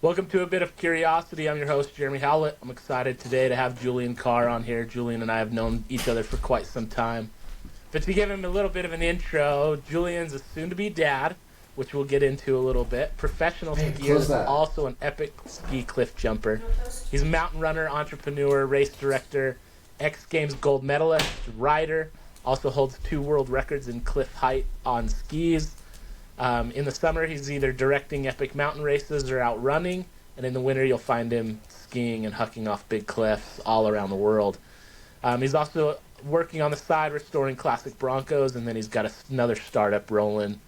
Welcome to A Bit of Curiosity. I'm your host, Jeremy Howlett. I'm excited today to have Julian Carr on here. Julian and I have known each other for quite some time. But to give him a little bit of an intro, Julian's a soon-to-be dad, which we'll get into a little bit. Professional Hey, skier, close that. also an epic ski cliff jumper. He's a mountain runner, entrepreneur, race director, X Games gold medalist, rider. Also holds 2 world records in cliff height on skis. In the summer, he's either directing epic mountain races or out running, and in the winter, you'll find him skiing and hucking off big cliffs all around the world. He's also working on the side, restoring classic Broncos, and then he's got another startup rolling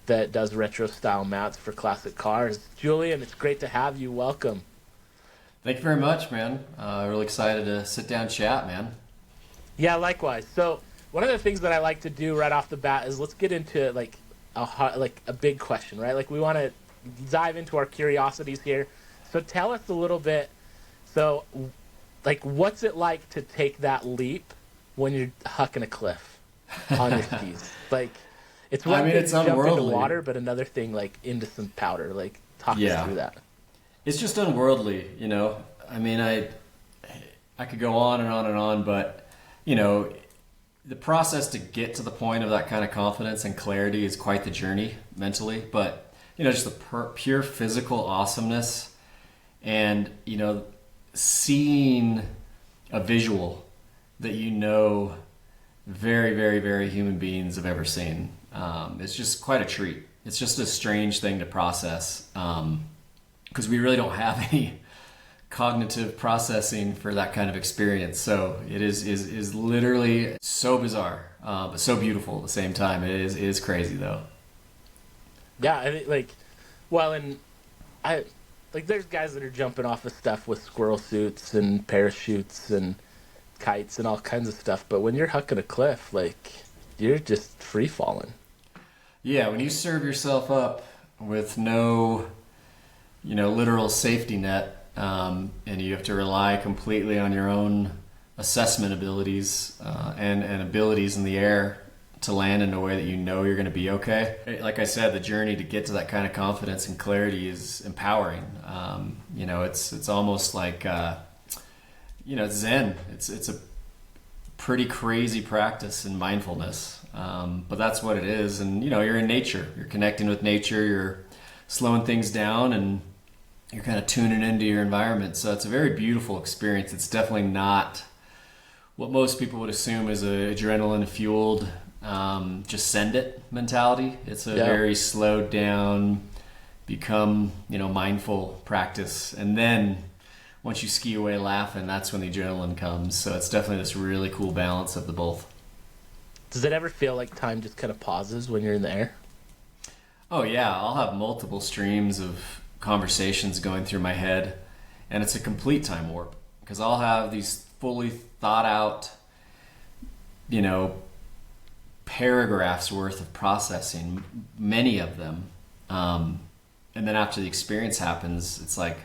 that does retro-style mats for classic cars. Julian, it's great to have you. Welcome. Thank you very much, man. Really excited to sit down and chat, man. Yeah, likewise. So one of the things that I like to do right off the bat is let's get into a big question, right? Like we want to dive into our curiosities here. So tell us a little bit. So, like, what's it like to take that leap when you're hucking a cliff on your skis? Like, it's one thing it's to jump into unworldly. water, but another thing like into some powder. Like, talk us through that. It's just unworldly, you know. I could go on and on and on, but you know, the process to get to the point of that kind of confidence and clarity is quite the journey mentally. But you know, just the pure physical awesomeness, and you know, seeing a visual that you know very, very, very human beings have ever seen. It's just quite a treat. It's just a strange thing to process because we really don't have any cognitive processing for that kind of experience. So it is literally so bizarre, but so beautiful at the same time. It is crazy though. Yeah, I think, I like there's guys that are jumping off of stuff with squirrel suits and parachutes and kites and all kinds of stuff, but when you're hucking a cliff, like you're just free falling. Yeah, when you serve yourself up with no, you know, literal safety net, and you have to rely completely on your own assessment abilities and abilities in the air to land in a way that you know you're going to be okay. Like I said, the journey to get to that kind of confidence and clarity is empowering. You know, it's almost like you know, Zen. It's a pretty crazy practice in mindfulness, but that's what it is. And you know, you're in nature. You're connecting with nature. You're slowing things down, and you're kind of tuning into your environment. So it's a very beautiful experience. It's definitely not what most people would assume is a adrenaline fueled, just send it mentality. It's a very slowed down, become, you know, mindful practice. And then once you ski away laughing, that's when the adrenaline comes. So it's definitely this really cool balance of the both. Does it ever feel like time just kind of pauses when you're in the air? Oh yeah, I'll have multiple streams of conversations going through my head, and it's a complete time warp because I'll have these fully thought out, you know, paragraphs worth of processing, many of them, and then after the experience happens, it's like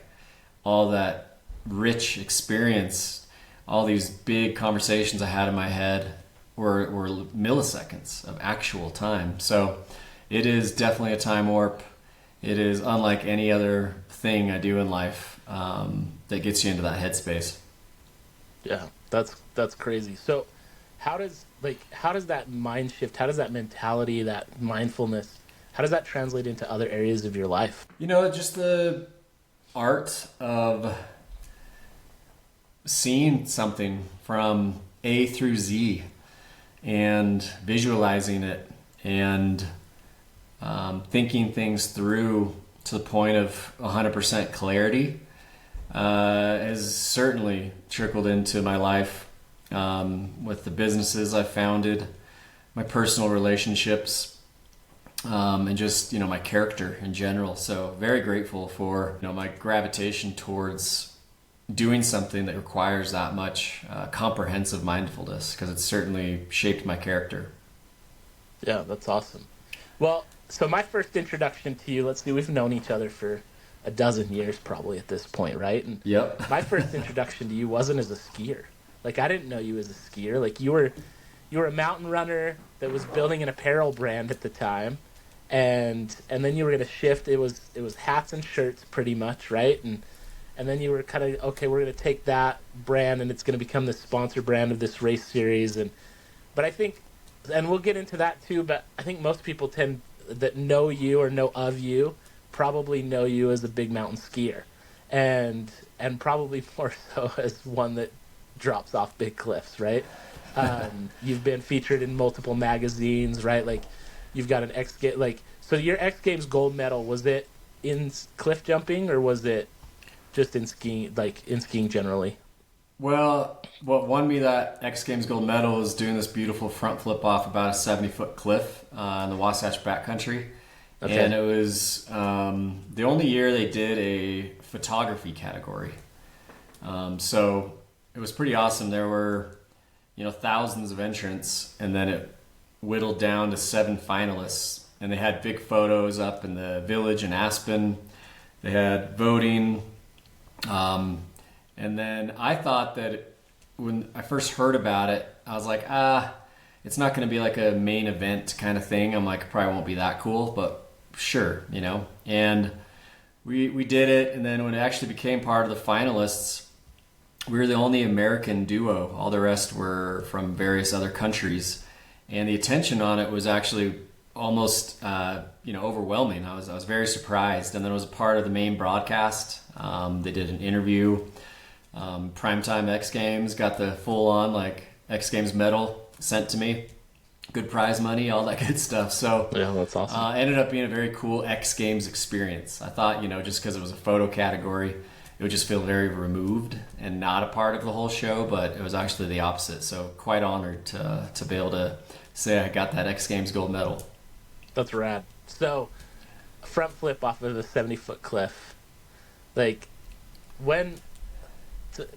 all that rich experience, all these big conversations I had in my head were milliseconds of actual time. So it is definitely a time warp. It is unlike any other thing I do in life that gets you into that headspace. Yeah, that's crazy. So how does that mind shift, how does that mentality, that mindfulness, how does that translate into other areas of your life? You know, just the art of seeing something from A through Z and visualizing it and thinking things through to the point of 100% clarity has certainly trickled into my life with the businesses I've founded, my personal relationships, and just, you know, my character in general. So very grateful for, you know, my gravitation towards doing something that requires that much comprehensive mindfulness, because it's certainly shaped my character. Yeah, that's awesome. Well, so my first introduction to you, let's see, we've known each other for a dozen years probably at this point, right? And Yep. my first introduction to you wasn't as a skier. Like, I didn't know you as a skier. Like, you were a mountain runner that was building an apparel brand at the time, and then you were gonna shift. It was hats and shirts pretty much, right? And then you were kind of, okay, we're gonna take that brand and it's gonna become the sponsor brand of this race series. But I think, and we'll get into that too. But I think most people that know you or know of you probably know you as a big mountain skier, and probably more so as one that drops off big cliffs, right? You've been featured in multiple magazines, right? Like you've got an so your X Games gold medal, was it in cliff jumping or was it just in skiing, like in skiing generally? Well, what won me that X Games gold medal was doing this beautiful front flip off about a 70-foot cliff in the Wasatch backcountry. Okay. And it was the only year they did a photography category. So it was pretty awesome. There were, thousands of entrants, and then it whittled down to 7 finalists. And they had big photos up in the village in Aspen. They had voting. And then I thought that when I first heard about it, I was like, it's not going to be like a main event kind of thing. I'm like, it probably won't be that cool, but sure, And we did it, and then when it actually became part of the finalists, we were the only American duo. All the rest were from various other countries, and the attention on it was actually almost overwhelming. I was very surprised, and then it was a part of the main broadcast. They did an interview. Primetime X Games got the full-on X Games medal sent to me. Good prize money, all that good stuff. So yeah, that's awesome. Ended up being a very cool X Games experience. I thought, just because it was a photo category, it would just feel very removed and not a part of the whole show, but it was actually the opposite. So quite honored to be able to say I got that X Games gold medal. That's rad. So front flip off of the 70-foot cliff. To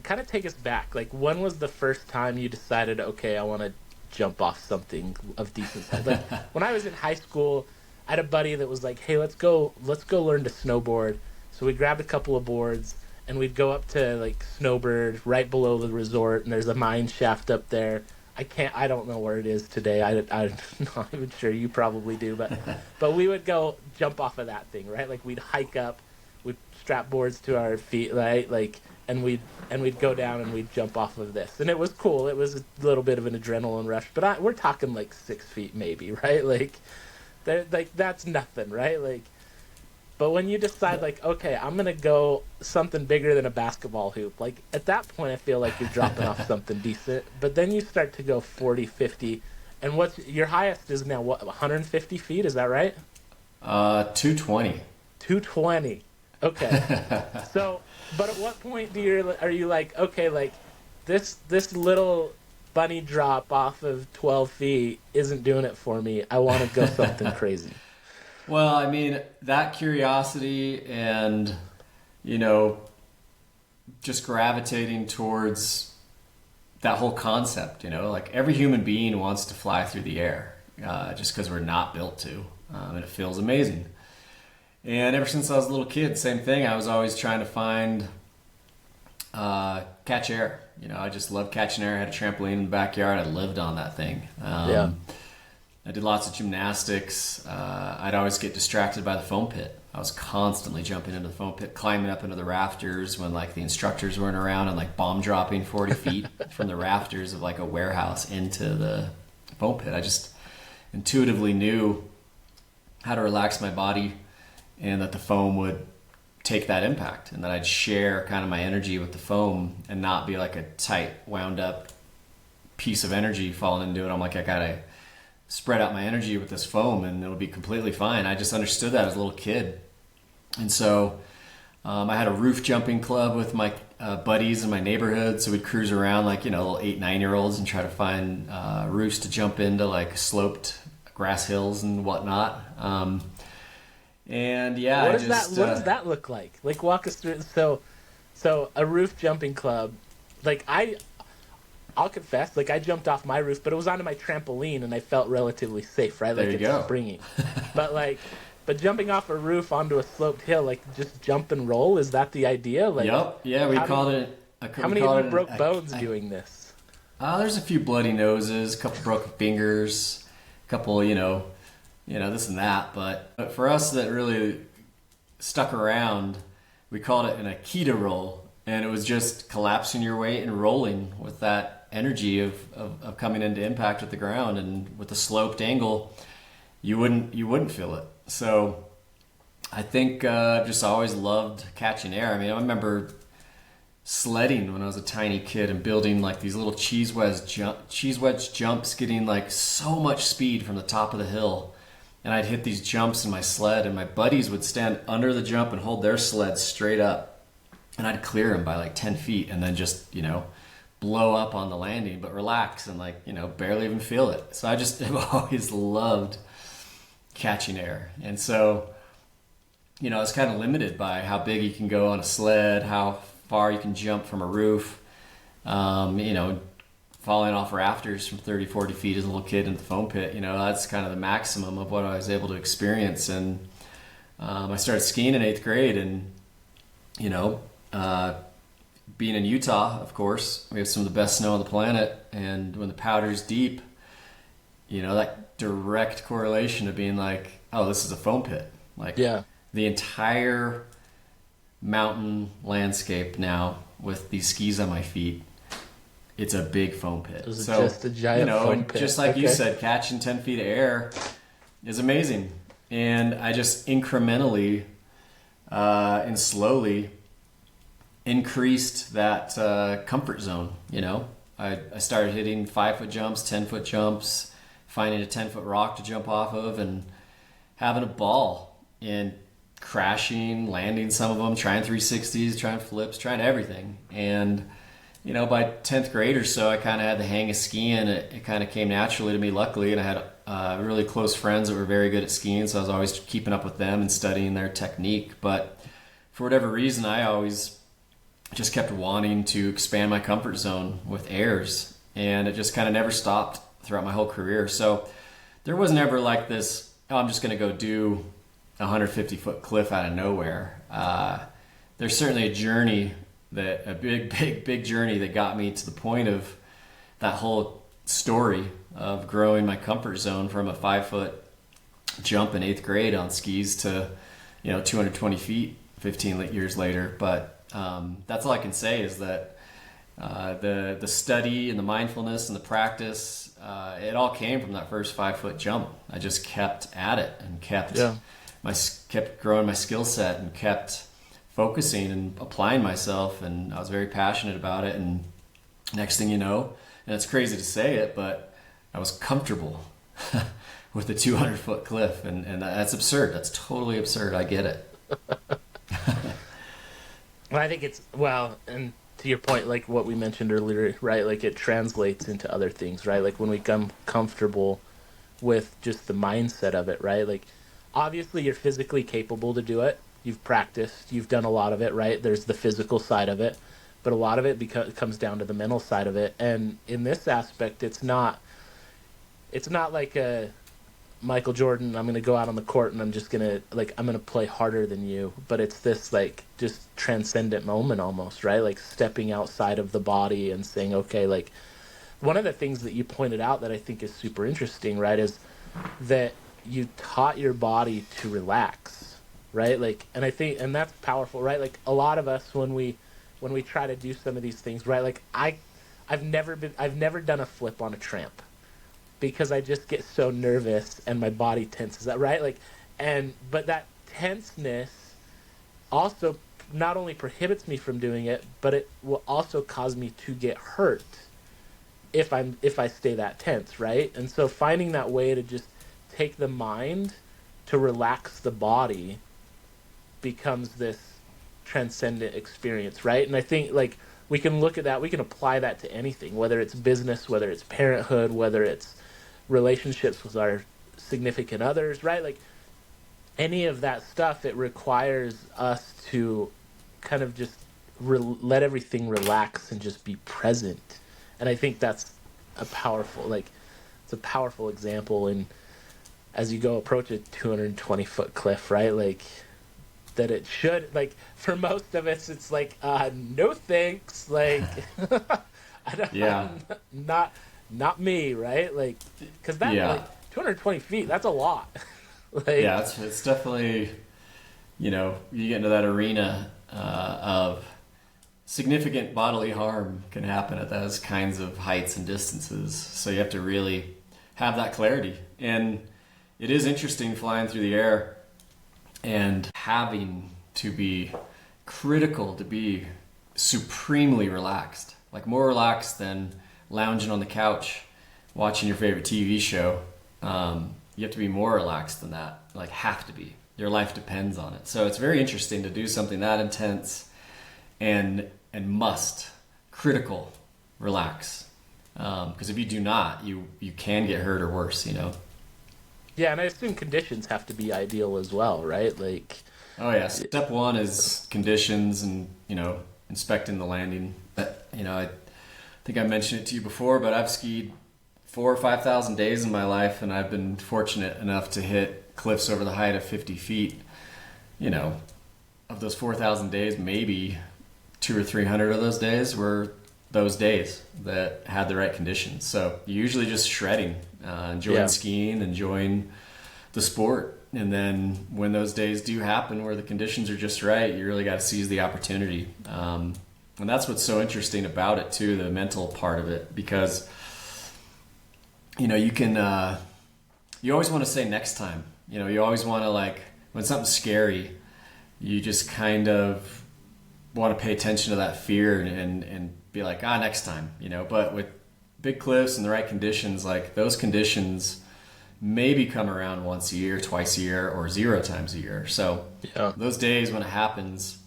kind of take us back, when was the first time you decided, okay, I want to jump off something of decent size? When I was in high school, I had a buddy that was like, hey, let's go learn to snowboard. So we grabbed a couple of boards and we'd go up to Snowbird right below the resort, and there's a mine shaft up there. I don't know where it is today. I'm not even sure. You probably do, but we would go jump off of that thing, right? We'd hike up, we'd strap boards to our feet, right? And we'd go down and we'd jump off of this, and it was cool. It was a little bit of an adrenaline rush, but we're talking 6 feet maybe, right? That's nothing, right? But when you decide okay, I'm gonna go something bigger than a basketball hoop, at that point I feel like you're dropping off something decent. But then you start to go 40, 50, and what's your highest is now 150 feet? Is that right? 220. 220. Okay. So. But at what point are you okay, this little bunny drop off of 12 feet isn't doing it for me. I want to go something crazy. Well, I mean, that curiosity and, just gravitating towards that whole concept, every human being wants to fly through the air, just because we're not built to, and it feels amazing. And ever since I was a little kid, same thing. I was always trying to find catch air. I just loved catching air. I had a trampoline in the backyard. I lived on that thing. Yeah. I did lots of gymnastics. I'd always get distracted by the foam pit. I was constantly jumping into the foam pit, climbing up into the rafters when the instructors weren't around, and bomb dropping 40 feet from the rafters of a warehouse into the foam pit. I just intuitively knew how to relax my body, and that the foam would take that impact, and that I'd share kind of my energy with the foam and not be a tight, wound up piece of energy falling into it. I'm I gotta spread out my energy with this foam and it'll be completely fine. I just understood that as a little kid. And so I had a roof jumping club with my buddies in my neighborhood, so we'd cruise around little 8-9-year-olds and try to find roofs to jump into, sloped grass hills and whatnot. And yeah, what does that look like? Walk us through. So a roof jumping club, I'll confess, I jumped off my roof, but it was onto my trampoline and I felt relatively safe, right? There you go. Springy. But jumping off a roof onto a sloped hill, just jump and roll, is that the idea? Yep. Yeah, we called it. How many of you broke bones doing this? There's a few bloody noses, a couple broken fingers, a couple, this and that. But for us that really stuck around, we called it an Akita roll. And it was just collapsing your weight and rolling with that energy of coming into impact with the ground. And with the sloped angle, you wouldn't feel it. So I think I've just always loved catching air. I mean, I remember sledding when I was a tiny kid and building like these little cheese wedge jumps, getting like so much speed from the top of the hill. And I'd hit these jumps in my sled, and my buddies would stand under the jump and hold their sleds straight up. And I'd clear them by like 10 feet and then just, blow up on the landing, but relax and barely even feel it. So I just have always loved catching air. And so, it's kind of limited by how big you can go on a sled, how far you can jump from a roof, falling off rafters from 30, 40 feet as a little kid in the foam pit. That's kind of the maximum of what I was able to experience. And I started skiing in 8th grade, and, being in Utah, of course, we have some of the best snow on the planet. And when the powder's deep, that direct correlation of being like, oh, this is a foam pit. Like, Yeah. the entire mountain landscape now with these skis on my feet, it's a big foam pit. It was just a giant foam pit. Just like you said, catching 10 feet of air is amazing. And I just incrementally and slowly increased that comfort zone. I started hitting 5-foot jumps, 10-foot jumps, finding a 10-foot rock to jump off of, and having a ball and crashing, landing some of them, trying 360s, trying flips, trying everything. And by 10th grade or so, I kind of had the hang of skiing. It kind of came naturally to me, luckily, and I had really close friends that were very good at skiing, so I was always keeping up with them and studying their technique. But for whatever reason, I always just kept wanting to expand my comfort zone with airs, and it just kind of never stopped throughout my whole career. So there was never like this, oh, I'm just going to go do a 150-foot cliff out of nowhere. There's certainly a big journey that got me to the point of that whole story of growing my comfort zone from a 5-foot jump in 8th grade on skis to 220 feet 15 years later. But that's all I can say is that the study and the mindfulness and the practice, it all came from that first 5-foot jump. I just kept at it and kept growing my skill set and kept focusing and applying myself, and I was very passionate about it. And next thing you know, and it's crazy to say it, but I was comfortable with the 200-foot cliff, and that's absurd. That's totally absurd. I get it. Well, I think and to your point, like what we mentioned earlier, right? Like it translates into other things, right? Like when we become comfortable with just the mindset of it, right? Like obviously you're physically capable to do it. You've practiced, you've done a lot of it, right? There's the physical side of it, but a lot of it comes down to the mental side of it. And in this aspect, it's not like a Michael Jordan, I'm going to go out on the court and I'm going to play harder than you. But it's this like just transcendent moment almost, right? Like stepping outside of the body and saying, okay, like one of the things that you pointed out that I think is super interesting, right, is that you taught your body to relax, right? Like, and I think, and that's powerful, right? Like a lot of us, when we try to do some of these things, right? Like I've never done a flip on a tramp, because I just get so nervous and my body tenses. That right? Like, but that tenseness also not only prohibits me from doing it, but it will also cause me to get hurt if I stay that tense, right? And so finding that way to just take the mind to relax the body becomes this transcendent experience, right? And I think like we can look at that, we can apply that to anything, whether it's business, whether it's parenthood, whether it's relationships with our significant others, right? Like any of that stuff, it requires us to kind of just let everything relax and just be present. And I think that's a powerful example. And as you go approach a 220-foot cliff, right? Like that it should, like for most of us, it's like, no thanks. Like, not me, right? Like, because that like 220 feet, that's a lot. Like, Yeah, it's definitely, you know, you get into that arena of significant bodily harm can happen at those kinds of heights and distances. So you have to really have that clarity. And it is interesting flying through the air and having to be critical to be supremely relaxed, like more relaxed than lounging on the couch watching your favorite TV show. You have to be more relaxed than that, like have to be. Your life depends on it. So it's very interesting to do something that intense and must critical relax, because if you do not, you can get hurt or worse, you know. yeah, and I assume conditions have to be ideal as well, right? Like, Oh yeah, step one is conditions and, you know, inspecting the landing. You know, I think I mentioned it to you before, but I've skied 4,000 or 5,000 days in my life, and I've been fortunate enough to hit cliffs over the height of 50 feet. You know, of those 4,000 days, maybe 200 or 300 of those days were those days that had the right conditions. So you're usually just shredding, enjoying skiing, enjoying the sport. And then when those days do happen where the conditions are just right, you really got to seize the opportunity. And that's what's so interesting about it too, the mental part of it, because, you know, you can, you always want to say next time, you know, you always want to, like, when something's scary, you just kind of want to pay attention to that fear and be like, next time, you know. But with big cliffs and the right conditions, like, those conditions maybe come around once a year, twice a year, or 0 times a year. So those days when it happens,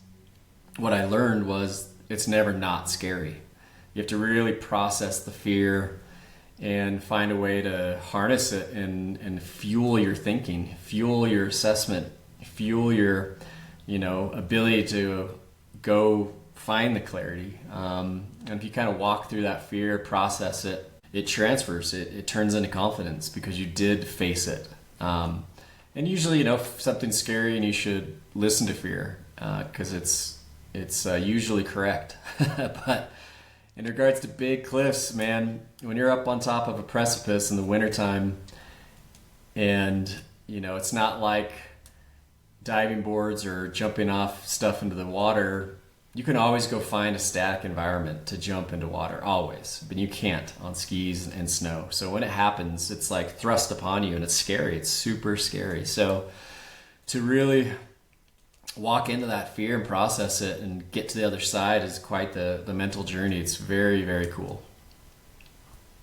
what I learned was it's never not scary. You have to really process the fear and find a way to harness it and fuel your thinking, fuel your assessment, fuel your, you know, ability to go find the clarity. And if you kind of walk through that fear, process it, it transfers, it turns into confidence because you did face it. And usually, you know, if something's scary, and you should listen to fear because it's usually correct. But in regards to big cliffs, man, when you're up on top of a precipice in the wintertime, and, you know, it's not like diving boards or jumping off stuff into the water. You can always go find a static environment to jump into water, always. But you can't on skis and snow. So when it happens, it's like thrust upon you, and it's scary. It's super scary. So to really walk into that fear and process it and get to the other side is quite the mental journey. It's very, very cool.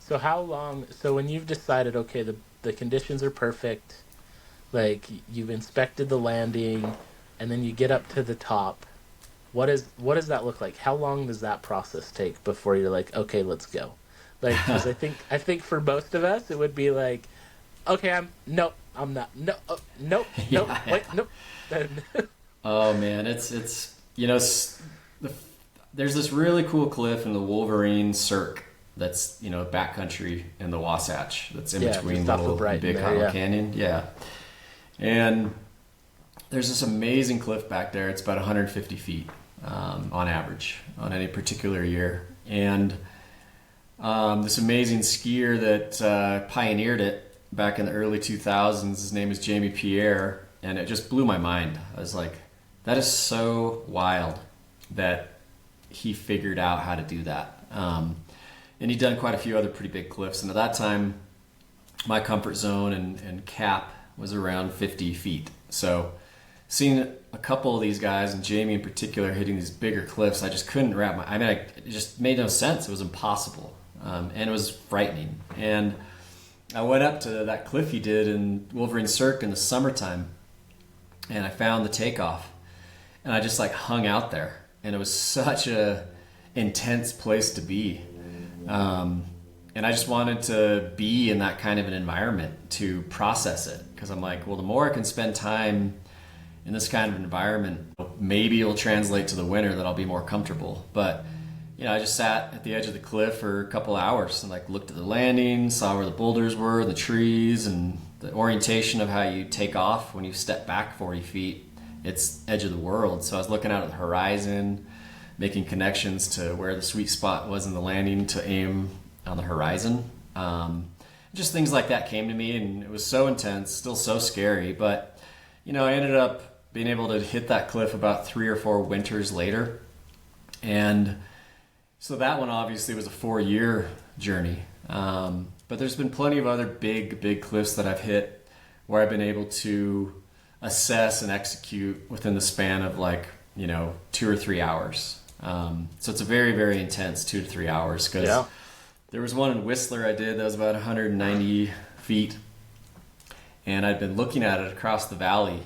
so how long? So when you've decided, okay, the conditions are perfect, like you've inspected the landing, and then you get up to the top. What does that look like? How long does that process take before you're like, okay, let's go? Like, because I think for most of us it would be like, okay, I'm not, nope, Yeah. wait, nope. Oh man, it's you know, there's this really cool cliff in the Wolverine Cirque that's, you know, backcountry in the Wasatch that's in between Little and Big Hollow Canyon. Yeah. And there's this amazing cliff back there. It's about 150 feet on average on any particular year. And this amazing skier that pioneered it back in the early 2000s, his name is Jamie Pierre, and it just blew my mind. I was like, that is so wild that he figured out how to do that. And he'd done quite a few other pretty big cliffs. And at that time, my comfort zone and cap was around 50 feet. So seeing a couple of these guys, and Jamie in particular, hitting these bigger cliffs, I just couldn't it just made no sense. It was impossible. And it was frightening. And I went up to that cliff he did in Wolverine Cirque in the summertime, and I found the takeoff. And I just like hung out there. And it was such a intense place to be. And I just wanted to be in that kind of an environment to process it. Because I'm like, well, the more I can spend time in this kind of environment, maybe it'll translate to the winter that I'll be more comfortable. But, you know, I just sat at the edge of the cliff for a couple hours and like looked at the landing, saw where the boulders were, the trees, and the orientation of how you take off when you step back 40 feet. It's edge of the world. So I was looking out at the horizon, making connections to where the sweet spot was in the landing to aim on the horizon. And just things like that came to me, and it was so intense, still so scary. But, I ended up being able to hit that cliff about 3 or 4 winters later. And so that one obviously was a 4-year journey. But there's been plenty of other big cliffs that I've hit where I've been able to assess and execute within the span of 2 or 3 hours. So it's a very, very intense 2 to 3 hours, because there was one in Whistler I did that was about 190 feet, and I'd been looking at it across the valley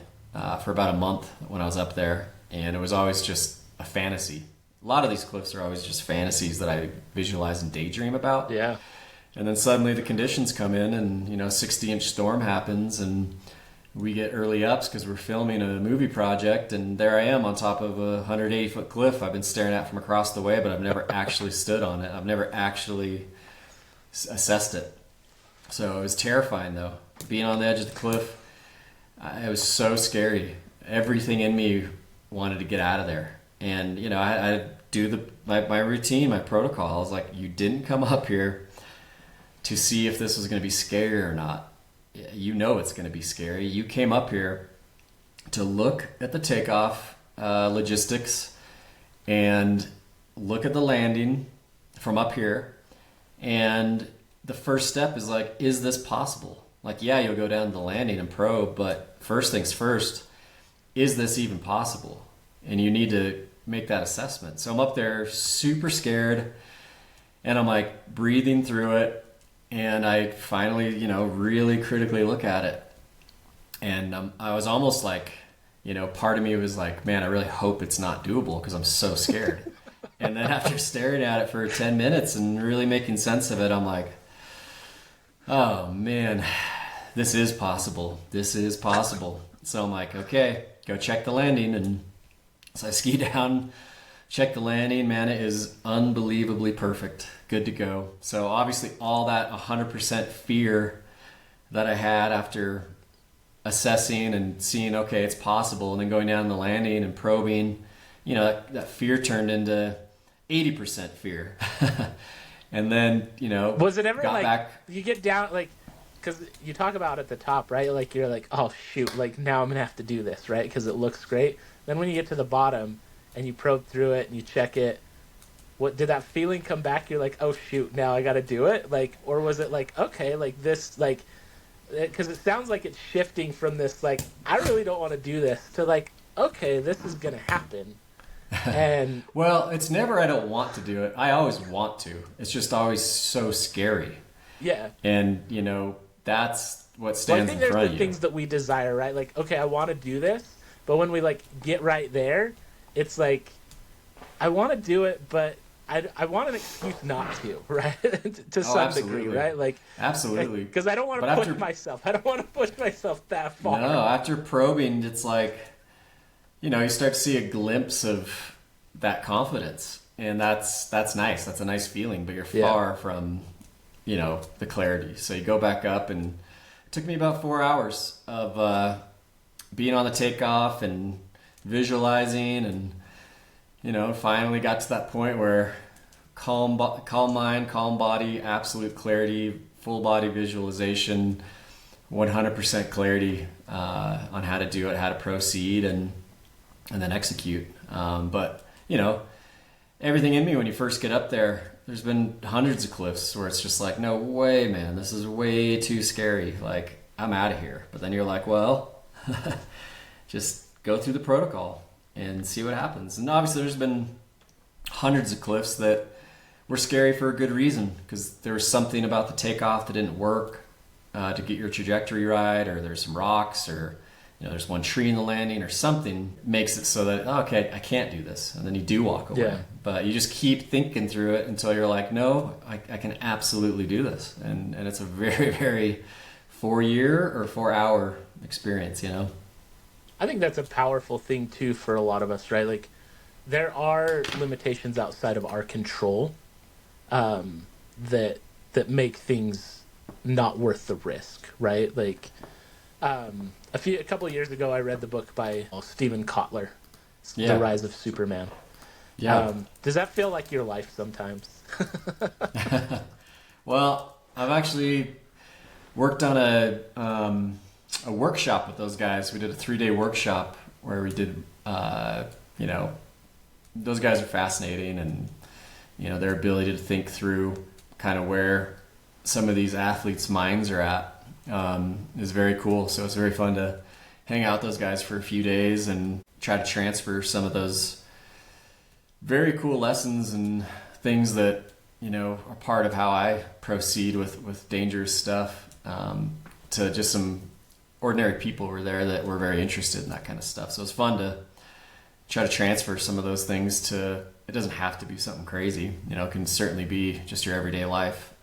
for about a month when I was up there, and it was always just a fantasy. A lot of these cliffs are always just fantasies that I visualize and daydream about. Yeah. And then suddenly the conditions come in, and 60-inch storm happens, and we get early ups because we're filming a movie project, and there I am on top of a 180-foot cliff I've been staring at from across the way, but I've never actually stood on it. I've never actually assessed it. So it was terrifying, though. Being on the edge of the cliff, it was so scary. Everything in me wanted to get out of there. And, I do my routine, my protocol. I was like, you didn't come up here to see if this was going to be scary or not. It's going to be scary. You came up here to look at the takeoff logistics and look at the landing from up here. And the first step is is this possible? You'll go down to the landing and probe, but first things first, is this even possible? And you need to make that assessment. So I'm up there super scared, and I'm breathing through it. And I finally, really critically look at it. And I was almost part of me was man, I really hope it's not doable because I'm so scared. And then after staring at it for 10 minutes and really making sense of it, I'm like, oh man, this is possible. This is possible. So I'm like, okay, go check the landing. And so I ski down, check the landing. Man, it is unbelievably perfect. Good to go. So obviously all that 100% fear that I had after assessing and seeing, okay, it's possible, and then going down the landing and probing, that fear turned into 80% fear. And then, was it ever back. You get down, because you talk about at the top, right? You're oh shoot, now I'm gonna have to do this, right? Because it looks great. Then when you get to the bottom and you probe through it and you check it, what did that feeling come back? You're oh shoot, now I got to do it. Or was it okay, this, because it sounds like it's shifting from this, I really don't want to do this to okay, this is going to happen. And well, it's never, I don't want to do it. I always want to. It's just always so scary. Yeah. And, that's what stands in front of you. I think there's the things that we desire, right? Okay, I want to do this, but when we get right there, it's I want to do it, but I want an excuse not to, right? To some degree, right? Absolutely. Because I don't want to push myself. I don't want to push myself that far. No, after probing, it's you start to see a glimpse of that confidence, and that's nice. That's a nice feeling, but you're far from, the clarity. So you go back up, and it took me about 4 hours of being on the takeoff and visualizing, and finally got to that point where calm mind, calm body, absolute clarity, full body visualization, 100% clarity on how to do it, how to proceed, and then execute. But everything in me, when you first get up there, there's been hundreds of cliffs where it's just no way, man, this is way too scary. I'm out of here. But then you're well, just go through the protocol and see what happens. And obviously there's been hundreds of cliffs that were scary for a good reason, because there was something about the takeoff that didn't work to get your trajectory right, or there's some rocks, or there's one tree in the landing, or something makes it so that, okay, I can't do this. And then you do walk away. Yeah. But you just keep thinking through it until you're no, I can absolutely do this. And it's a very, very 4-year or 4-hour experience, I think that's a powerful thing too for a lot of us, right? There are limitations outside of our control that make things not worth the risk, right? A couple of years ago, I read the book by Stephen Kotler, The Rise of Superman. Yeah. Does that feel like your life sometimes? Well, I've actually worked on a workshop with those guys. We did a 3-day workshop where we did, you know, those guys are fascinating, and, you know, their ability to think through kind of where some of these athletes' minds are at is very cool. So it's very fun to hang out with those guys for a few days and try to transfer some of those very cool lessons and things that, you know, are part of how I proceed with dangerous stuff to just some ordinary people who were there that were very interested in that kind of stuff. So it's fun to try to transfer some of those things to, it doesn't have to be something crazy, you know, it can certainly be just your everyday life,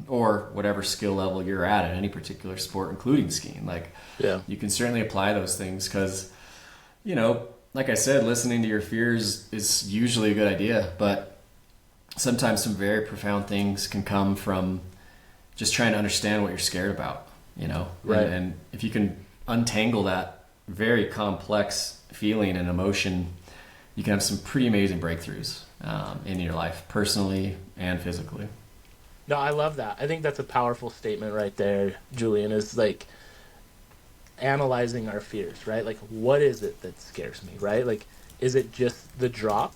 or whatever skill level you're at in any particular sport, including skiing. Like, Yeah. you can certainly apply those things because, you know, like I said, listening to your fears is usually a good idea, but sometimes some very profound things can come from just trying to understand what you're scared about, you know? Right. And if you can untangle that very complex feeling and emotion, you can have some pretty amazing breakthroughs in your life, personally and physically. No, I love that. I think that's a powerful statement right there, Julian, is like analyzing our fears, right? Like, what is it that scares me, right? Like, is it just the drop,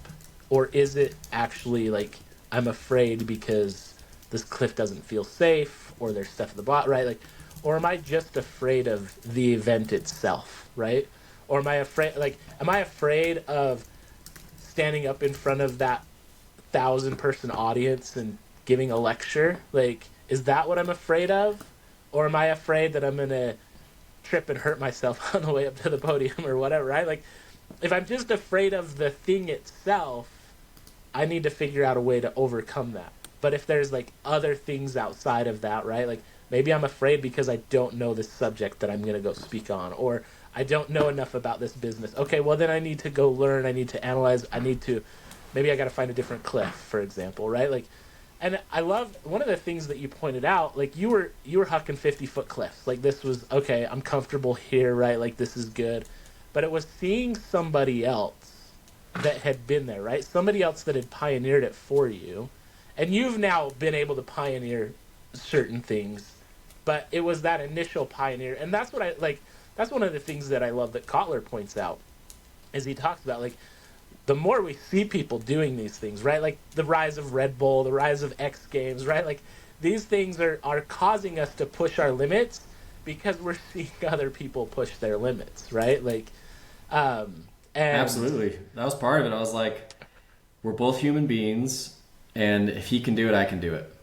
or is it actually like I'm afraid because this cliff doesn't feel safe, or there's stuff at the bottom, right? Like, or am I just afraid of the event itself, right? Or am I afraid of standing up in front of that 1,000-person audience and giving a lecture? Like, is that what I'm afraid of? Or am I afraid that I'm going to trip and hurt myself on the way up to the podium or whatever, right? Like, if I'm just afraid of the thing itself, I need to figure out a way to overcome that. But if there's like other things outside of that, right? Like, maybe I'm afraid because I don't know this subject that I'm going to go speak on, or I don't know enough about this business. Okay, well then I need to go learn, I need to analyze, maybe I got to find a different cliff, for example, right? Like, and I love one of the things that you pointed out, like you were hucking 50-foot cliffs. Like, this was, okay, I'm comfortable here, right? Like, this is good. But it was seeing somebody else that had been there, right? Somebody else that had pioneered it for you. And you've now been able to pioneer certain things. But it was that initial pioneer. And that's what I like. That's one of the things that I love that Kotler points out, is he talks about, like, the more we see people doing these things, right? Like the rise of Red Bull, the rise of X Games, right? Like, these things are causing us to push our limits because we're seeing other people push their limits, right? Like, and Absolutely. That was part of it. I was like, we're both human beings, and if he can do it, I can do it.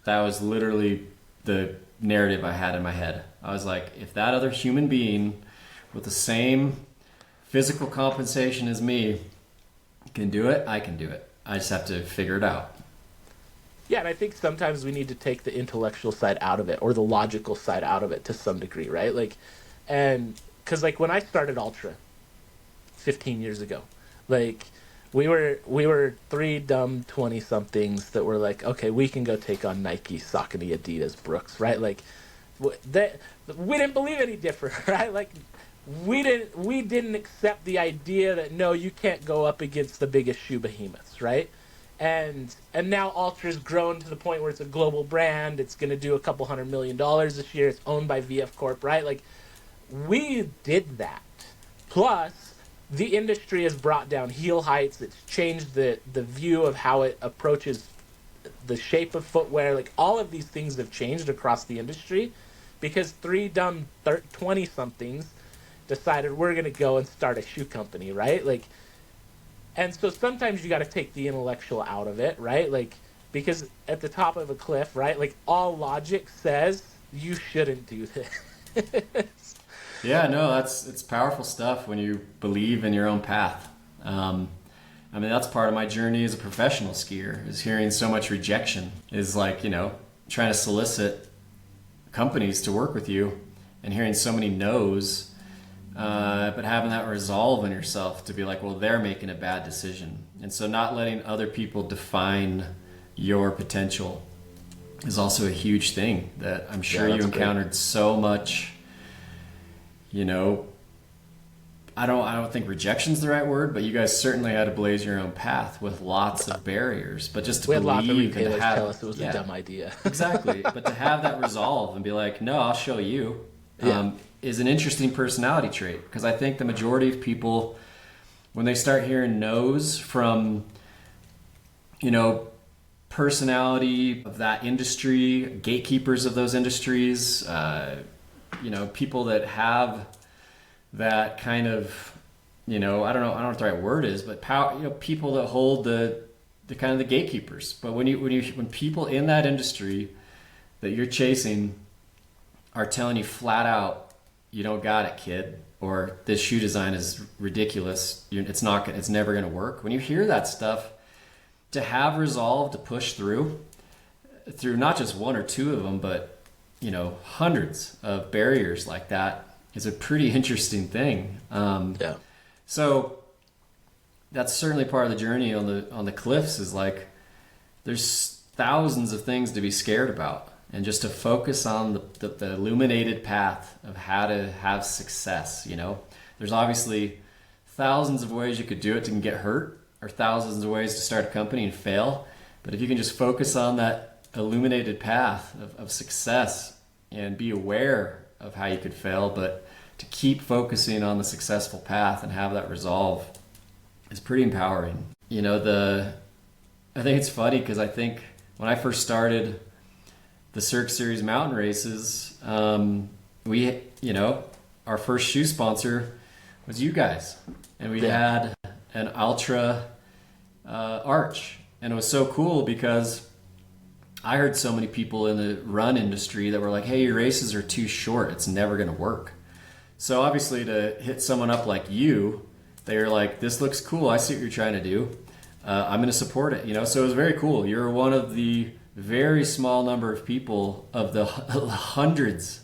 That was literally the narrative I had in my head. I was like, if that other human being with the same physical compensation as me can do it, I can do it. I just have to figure it out. Yeah, and I think sometimes we need to take the intellectual side out of it, or the logical side out of it to some degree, right? Like, and because like when I started Ultra 15 years ago, like we were 3 dumb 20-somethings that were like, okay, we can go take on Nike, Saucony, Adidas, Brooks, right? Like, we didn't believe any different, right? Like, we didn't accept the idea that, no, you can't go up against the biggest shoe behemoths, right? And now Ultra's grown to the point where it's a global brand. It's going to do $200 million this year. It's owned by VF Corp, right? Like, we did that. Plus, the industry has brought down heel heights. It's changed the view of how it approaches the shape of footwear. Like, all of these things have changed across the industry because 3 dumb 20-somethings decided we're going to go and start a shoe company, right? Like, and so sometimes you got to take the intellectual out of it, right? Like, because at the top of a cliff, right? Like, all logic says you shouldn't do this. Yeah, no, it's powerful stuff when you believe in your own path. I mean, that's part of my journey as a professional skier, is hearing so much rejection, is like, you know, trying to solicit companies to work with you and hearing so many no's. But having that resolve in yourself to be like, well, they're making a bad decision. And so not letting other people define your potential is also a huge thing that I'm sure you encountered so much, you know, I don't think rejection's the right word, but you guys certainly had to blaze your own path with lots of barriers. But just to We had lots of believe and to retailers have, tell us it was a dumb idea. exactly. But to have that resolve and be like, no, I'll show you, Yeah. is an interesting personality trait. Because I think the majority of people, when they start hearing no's from, personality of that industry, gatekeepers of those industries, people that have that kind of, I don't know what the right word is, but power, people that hold the kind of the gatekeepers. But when people in that industry that you're chasing are telling you flat out, you don't got it, kid, or this shoe design is ridiculous, it's never going to work. When you hear that stuff, to have resolve to push through not just one or two of them, but hundreds of barriers like that is a pretty interesting thing. So that's certainly part of the journey on the cliffs, is like there's thousands of things to be scared about, and just to focus on the illuminated path of how to have success. There's obviously thousands of ways you could do it and get hurt, or thousands of ways to start a company and fail. But if you can just focus on that illuminated path of success and be aware of how you could fail, but to keep focusing on the successful path and have that resolve is pretty empowering. I think it's funny because I think when I first started the Cirque Series mountain races, we, our first shoe sponsor was you guys, and we had an Ultra arch, and it was so cool because I heard so many people in the run industry that were like, hey, your races are too short, it's never going to work. So obviously to hit someone up like you, they're like, this looks cool, I see what you're trying to do, I'm going to support it. So it was very cool. You're one of the very small number of people of the hundreds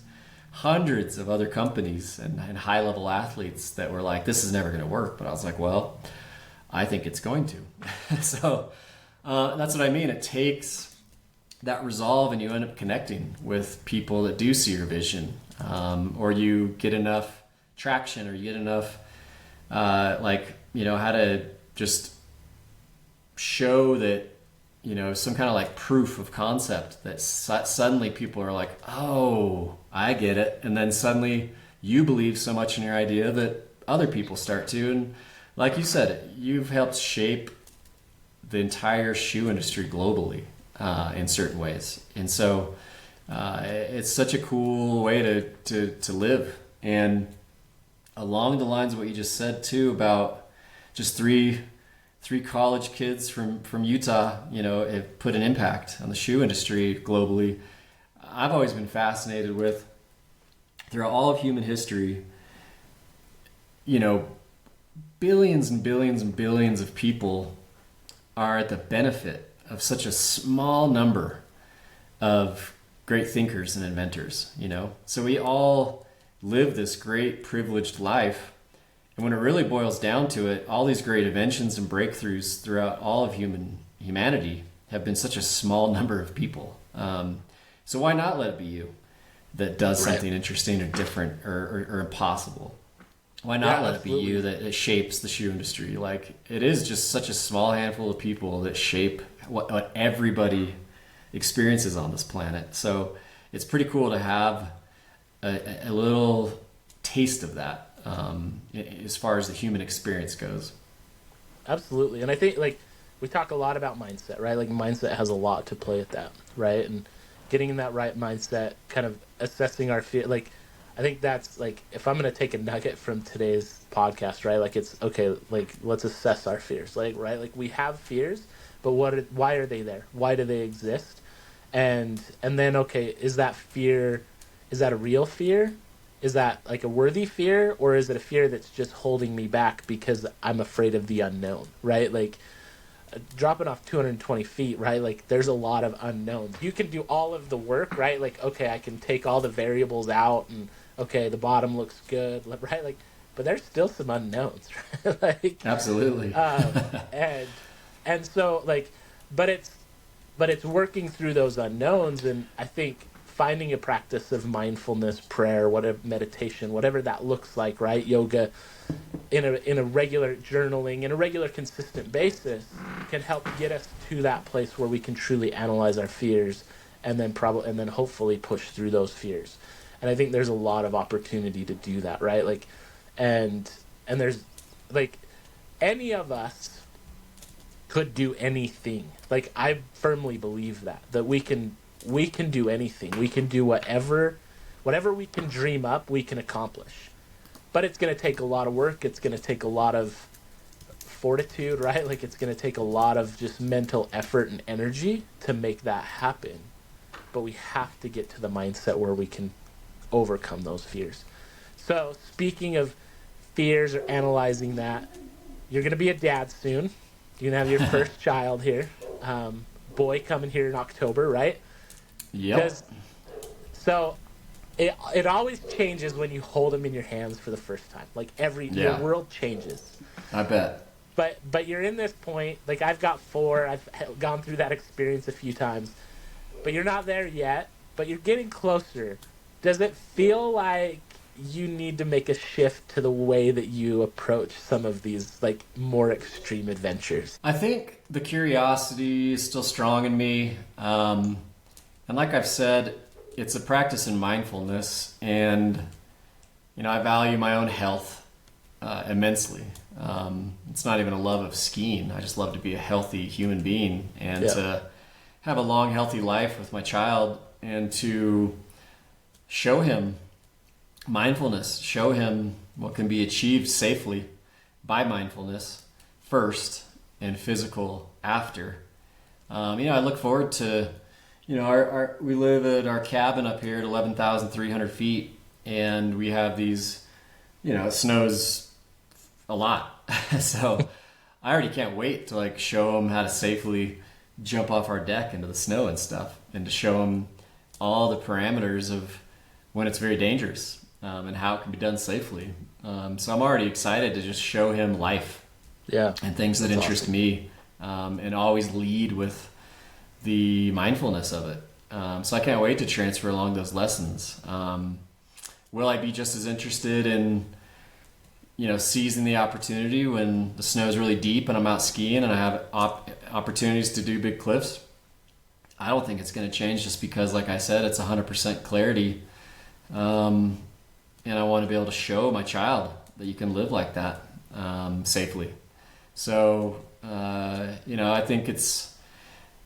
of other companies and high-level athletes that were like, this is never going to work. But I was like, well, I think it's going to. So that's what I mean. It takes that resolve, and you end up connecting with people that do see your vision, or you get enough traction, or you get enough, how to just show that, some kind of like proof of concept that suddenly people are like, oh, I get it. And then suddenly you believe so much in your idea that other people start to. And like you said, you've helped shape the entire shoe industry globally in certain ways. And so it's such a cool way to live. And along the lines of what you just said too, about just three college kids from Utah, have put an impact on the shoe industry globally. I've always been fascinated with, throughout all of human history, billions and billions and billions of people are at the benefit of such a small number of great thinkers and inventors, So we all live this great privileged life. And when it really boils down to it, all these great inventions and breakthroughs throughout all of humanity have been such a small number of people. So why not let it be you that does something interesting or different or impossible? Why not let it be you that it shapes the shoe industry? Like, it is just such a small handful of people that shape what everybody experiences on this planet. So it's pretty cool to have a little taste of that. As far as the human experience goes. Absolutely. And I think we talk a lot about mindset, right? Like mindset has a lot to play at that, right? And getting in that right mindset, kind of assessing our fear. I think that's if I'm going to take a nugget from today's podcast, right? It's okay. Let's assess our fears, right? We have fears, but why are they there? Why do they exist? And then, okay, is that a real fear? Is that a worthy fear, or is it a fear that's just holding me back because I'm afraid of the unknown, right? Dropping off 220 feet, right? There's a lot of unknowns. You can do all of the work, right? Okay, I can take all the variables out, and okay, the bottom looks good, right? But there's still some unknowns, right? Absolutely. And so but it's working through those unknowns, and I think finding a practice of mindfulness, prayer, whatever, meditation, whatever that looks like, right? Yoga, in a regular journaling, in a regular consistent basis, can help get us to that place where we can truly analyze our fears, and then hopefully push through those fears. And I think there's a lot of opportunity to do that, right? Like, and there's like, any of us could do anything. Like, I firmly believe that we can do anything. We can do whatever we can dream up, we can accomplish. But it's going to take a lot of work. It's going to take a lot of fortitude, right? Like, it's going to take a lot of just mental effort and energy to make that happen. But we have to get to the mindset where we can overcome those fears. So, speaking of fears or analyzing that, you're going to be a dad soon. You're going to have your first child here. Boy coming here in October, right? Yep. So it always changes when you hold him in your hands for the first time. Like, your world changes. I bet. But you're in this point. Like, I've got 4. I've gone through that experience a few times. But you're not there yet. But you're getting closer. Does it feel like you need to make a shift to the way that you approach some of these, like, more extreme adventures? I think the curiosity is still strong in me. And like I've said, it's a practice in mindfulness, and I value my own health immensely. It's not even a love of skiing. I just love to be a healthy human being, and to have a long, healthy life with my child, and to show him mindfulness, show him what can be achieved safely by mindfulness first and physical after. I look forward to we live at our cabin up here at 11,300 feet, and we have these, it snows a lot. So I already can't wait to, like, show them how to safely jump off our deck into the snow and stuff, and to show them all the parameters of when it's very dangerous, and how it can be done safely. So I'm already excited to just show him life, and things that interest me, and always lead with the mindfulness of it. So I can't wait to transfer along those lessons. Will I be just as interested in, seizing the opportunity when the snow is really deep and I'm out skiing and I have opportunities to do big cliffs? I don't think it's going to change, just because, like I said, it's 100% clarity. And I want to be able to show my child that you can live like that, safely. So, I think it's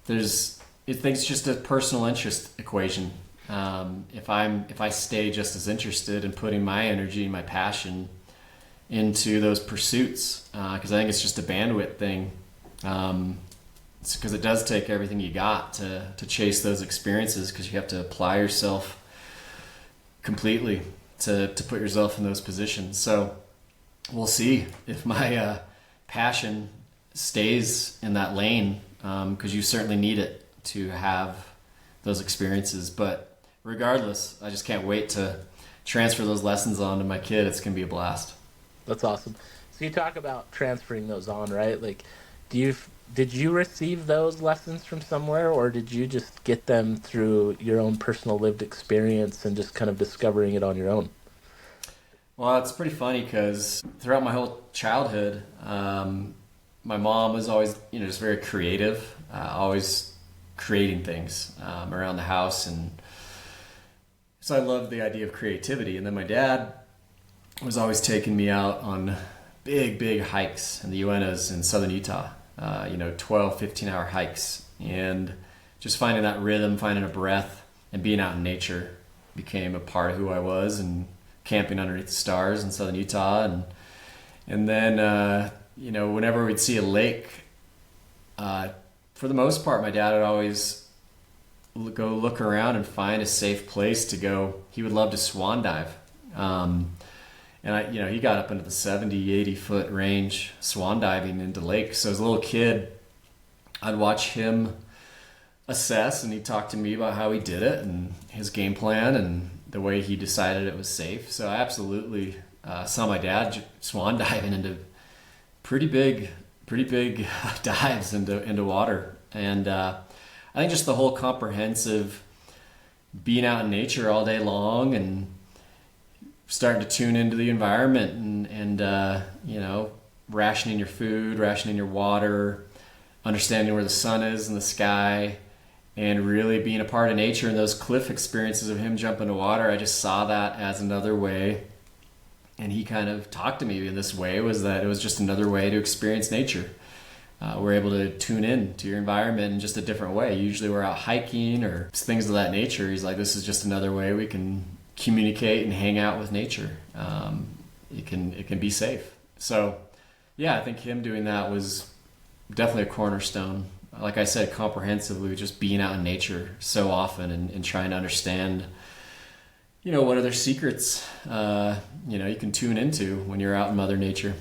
just a personal interest equation. If I stay just as interested in putting my energy and my passion into those pursuits, because I think it's just a bandwidth thing. Because it does take everything you got to chase those experiences, because you have to apply yourself completely to put yourself in those positions. So we'll see if my passion stays in that lane, because you certainly need it to have those experiences. But regardless, I just can't wait to transfer those lessons on to my kid. It's going to be a blast. That's awesome. So you talk about transferring those on, right? Like, did you receive those lessons from somewhere, or did you just get them through your own personal lived experience and just kind of discovering it on your own? Well, it's pretty funny, because throughout my whole childhood, my mom was always, just very creative, always creating things around the house. And so I loved the idea of creativity. And then my dad was always taking me out on big hikes in the Uintas in southern Utah, 12, 15-hour hikes. And just finding that rhythm, finding a breath, and being out in nature became a part of who I was, and camping underneath the stars in southern Utah. And then, whenever we'd see a lake, for the most part, my dad would always go look around and find a safe place to go. He would love to swan dive. And he got up into the 70, 80 foot range swan diving into lakes. So as a little kid, I'd watch him assess, and he'd talk to me about how he did it and his game plan and the way he decided it was safe. So I absolutely saw my dad swan diving into pretty big dives into water. And I think just the whole comprehensive being out in nature all day long, and starting to tune into the environment and you know, rationing your food, rationing your water, understanding where the sun is in the sky, and really being a part of nature. And those cliff experiences of him jumping into water, I just saw that as another way. And he kind of talked to me in this way, was that it was just another way to experience nature. We're able to tune in to your environment in just a different way. Usually we're out hiking or things of that nature. He's like, this is just another way we can communicate and hang out with nature. It can be safe. So yeah, I think him doing that was definitely a cornerstone. Like I said, comprehensively, just being out in nature so often and trying to understand, you know, what other secrets, you know, you can tune into when you're out in Mother Nature.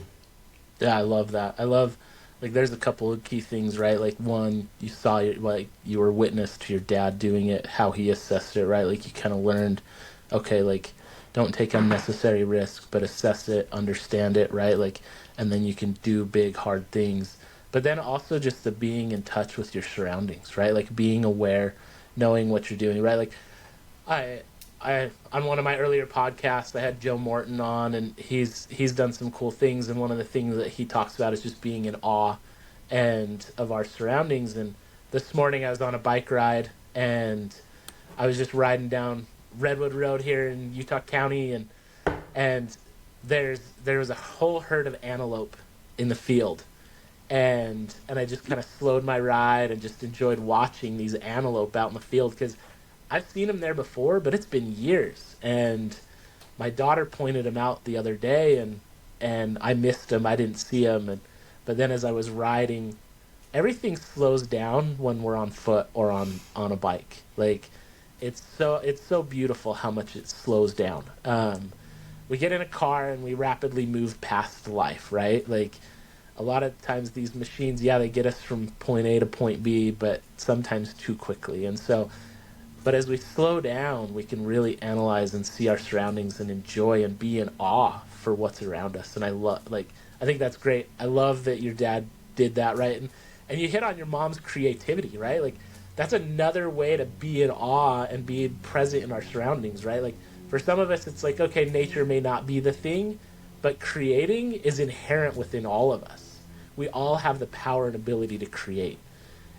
Yeah, I love that. I love, like, there's a couple of key things, right? Like, one, you saw, like, you were witness to your dad doing it, how he assessed it, right? Like, you kind of learned, okay, like, don't take unnecessary risks, but assess it, understand it, right? Like, and then you can do big, hard things. But then also just the being in touch with your surroundings, right? Like, being aware, knowing what you're doing, right? Like, I on one of my earlier podcasts, I had Joe Morton on, and he's done some cool things. And one of the things that he talks about is just being in awe and of our surroundings. And this morning I was on a bike ride, and I was just riding down Redwood Road here in Utah County, and there was a whole herd of antelope in the field, and I just kind of slowed my ride and just enjoyed watching these antelope out in the field, because I've seen them there before, but it's been years. And my daughter pointed them out the other day, and I missed them. I didn't see them. But then as I was riding, everything slows down when we're on foot or on a bike. Like, it's so beautiful how much it slows down. We get in a car and we rapidly move past life, right? Like, a lot of times these machines, yeah, they get us from point A to point B, but sometimes too quickly. And so, but as we slow down, we can really analyze and see our surroundings and enjoy and be in awe for what's around us. And I think that's great. I love that your dad did that, right? And you hit on your mom's creativity, right? Like, that's another way to be in awe and be present in our surroundings, right? Like, for some of us, it's like, okay, nature may not be the thing, but creating is inherent within all of us. We all have the power and ability to create.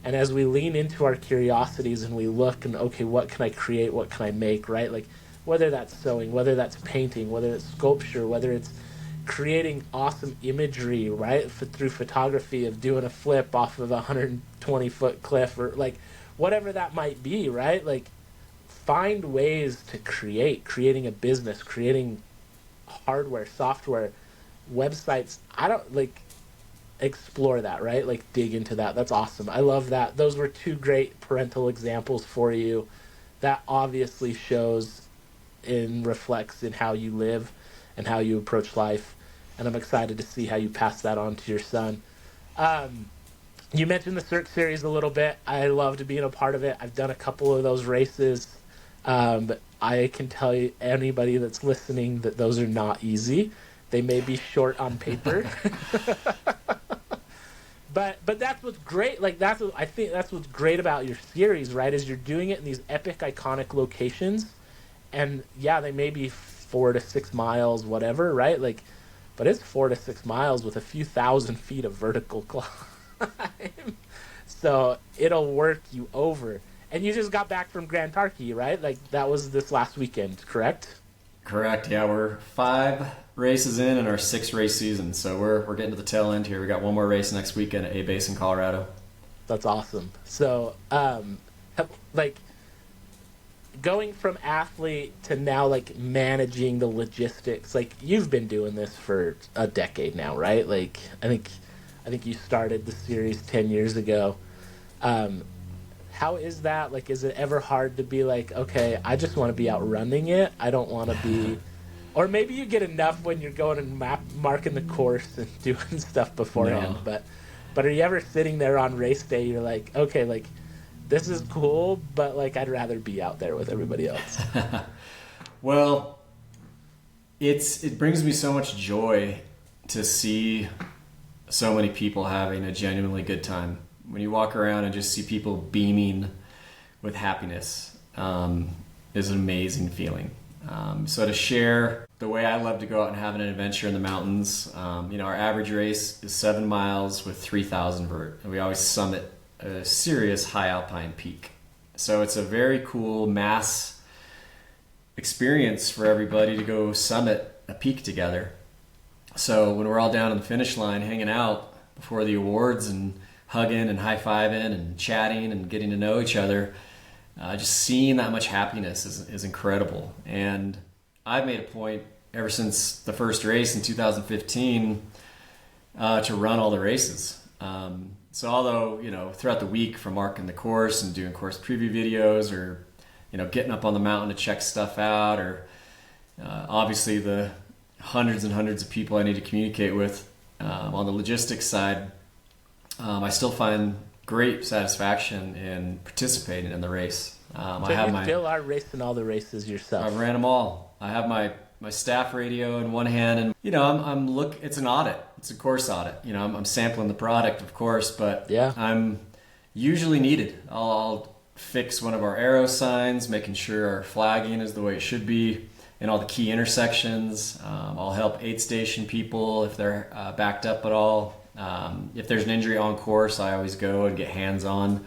And as we lean into our curiosities and we look and, okay, what can I create? What can I make, right? Like, whether that's sewing, whether that's painting, whether it's sculpture, whether it's creating awesome imagery, right? Through photography of doing a flip off of a 120-foot cliff, or like whatever that might be, right? Like, find ways to creating a business, creating hardware, software, websites. Explore that, right? Like, dig into that. That's awesome. I love that. Those were two great parental examples for you. That obviously shows and reflects in how you live and how you approach life. And I'm excited to see how you pass that on to your son. You mentioned the Cirque series a little bit. I loved being a part of it. I've done a couple of those races. But I can tell you, anybody that's listening, that those are not easy. They may be short on paper. But that's what's great. Like, I think that's what's great about your series, right? Is you're doing it in these epic, iconic locations, and yeah, they may be 4 to 6 miles, whatever, right? Like, but it's 4 to 6 miles with a few thousand feet of vertical climb, so it'll work you over. And you just got back from Grand Tarkey, right? Like, that was this last weekend, correct? Correct. Yeah, we're 5 races in our 6th race season, so we're getting to the tail end here. We got one more race next weekend at A-Base in Colorado. That's awesome. So, like, going from athlete to now, like, managing the logistics. Like, you've been doing this for a decade now, right? Like, I think you started the series 10 years ago. How is that? Like, is it ever hard to be like, okay, I just want to be out running it. I don't want to be, or maybe you get enough when you're going and marking the course and doing stuff beforehand. No. But are you ever sitting there on race day? You're like, okay, like, this is cool, but like, I'd rather be out there with everybody else. Well, it brings me so much joy to see so many people having a genuinely good time. When you walk around and just see people beaming with happiness, is an amazing feeling. So to share the way I love to go out and have an adventure in the mountains. Our average race is 7 miles with 3,000 vert, and we always summit a serious high alpine peak. So it's a very cool mass experience for everybody to go summit a peak together. So when we're all down on the finish line hanging out before the awards and hugging and high-fiving and chatting and getting to know each other, just seeing that much happiness is incredible. And I've made a point ever since the first race in 2015 to run all the races. So although, throughout the week from marking the course and doing course preview videos or, getting up on the mountain to check stuff out, or obviously the hundreds and hundreds of people I need to communicate with on the logistics side, I still find great satisfaction in participating in the race. You still are racing all the races yourself. I ran them all. I have my staff radio in one hand, and it's an audit. It's a course audit. I'm sampling the product, of course, but yeah. I'm usually needed. I'll fix one of our arrow signs, making sure our flagging is the way it should be in all the key intersections. I'll help aid station people if they're backed up at all. If there's an injury on course, I always go and get hands-on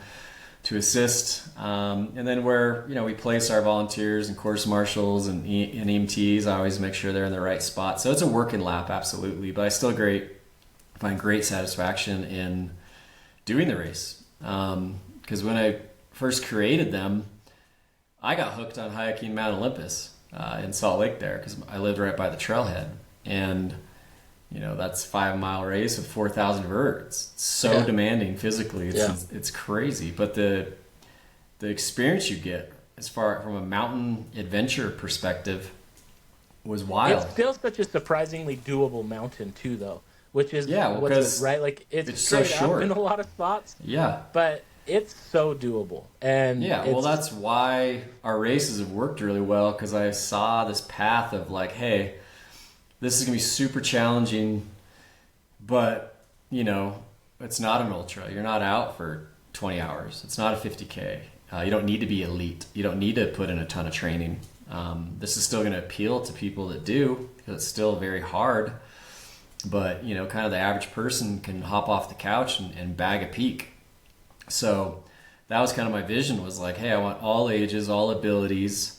to assist. And then where we place our volunteers and course marshals and EMTs, I always make sure they're in the right spot. So it's a working lap, absolutely, but I still find great satisfaction in doing the race. Because when I first created them, I got hooked on hiking Mount Olympus in Salt Lake there because I lived right by the trailhead, and that's 5 mile race with 4,000 verts. It's so demanding physically. It's crazy. But the experience you get as far from a mountain adventure perspective was wild. It's still such a surprisingly doable mountain too, though, which is right. Like it's so straight short up in a lot of spots. Yeah, but it's so doable. And that's why our races have worked really well, because I saw this path of like, hey, this is going to be super challenging, but, it's not an ultra. You're not out for 20 hours. It's not a 50K. You don't need to be elite. You don't need to put in a ton of training. This is still going to appeal to people that do, because it's still very hard. But, kind of the average person can hop off the couch and bag a peak. So that was kind of my vision, was like, hey, I want all ages, all abilities,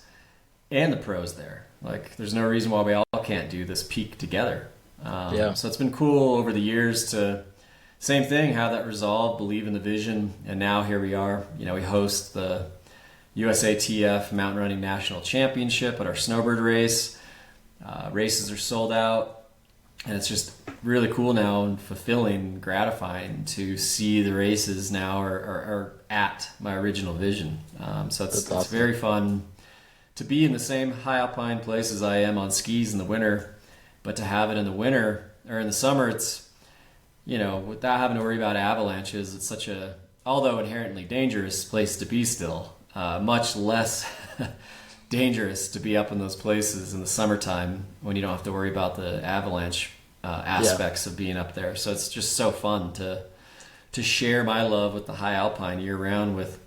and the pros there. Like, there's no reason why we all can't do this peak together. So it's been cool over the years to, same thing, have that resolve, believe in the vision, and now here we are. We host the USATF Mountain Running National Championship at our snowbird race. Races are sold out, and it's just really cool now and fulfilling, gratifying to see the races now are at my original vision. So it's very fun to be in the same high alpine place as I am on skis in the winter, but to have it in the winter or in the summer, it's, without having to worry about avalanches, it's such a, although inherently dangerous place to be still, much less dangerous to be up in those places in the summertime when you don't have to worry about the avalanche aspects of being up there. So it's just so fun to share my love with the high alpine year round with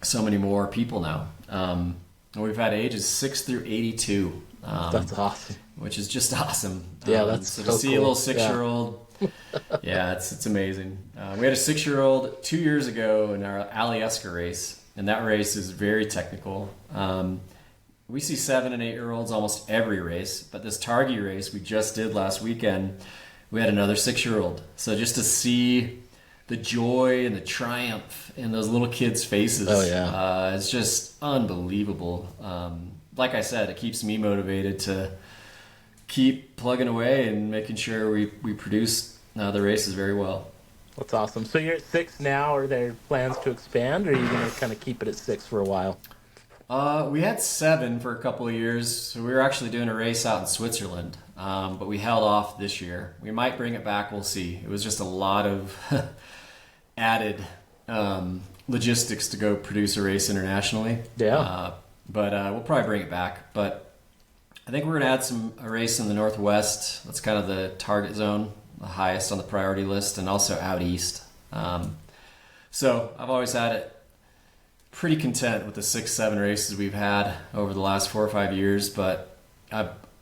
so many more people now. We've had ages 6 through 82. That's awesome. Which is just awesome. That's so so to see cool. A little 6-year-old, it's amazing. We had a 6-year-old 2 years ago in our Alyeska race, and that race is very technical. We see 7 and 8-year-olds almost every race, but this Targhee race we just did last weekend, we had another 6-year-old. So just to see the joy and the triumph in those little kids' faces, it's just unbelievable. Like I said, it keeps me motivated to keep plugging away and making sure we produce the races very well. That's awesome. So you're at 6 now. Are there plans to expand, or are you going to kind of keep it at 6 for a while? We had 7 for a couple of years. So we were actually doing a race out in Switzerland, but we held off this year. We might bring it back. We'll see. It was just a lot of added logistics to go produce a race internationally. But we'll probably bring it back. But I think we're going to add a race in the Northwest. That's kind of the target zone, the highest on the priority list, and also out east. So I've always had it pretty content with the 6-7 races we've had over the last 4 or 5 years, but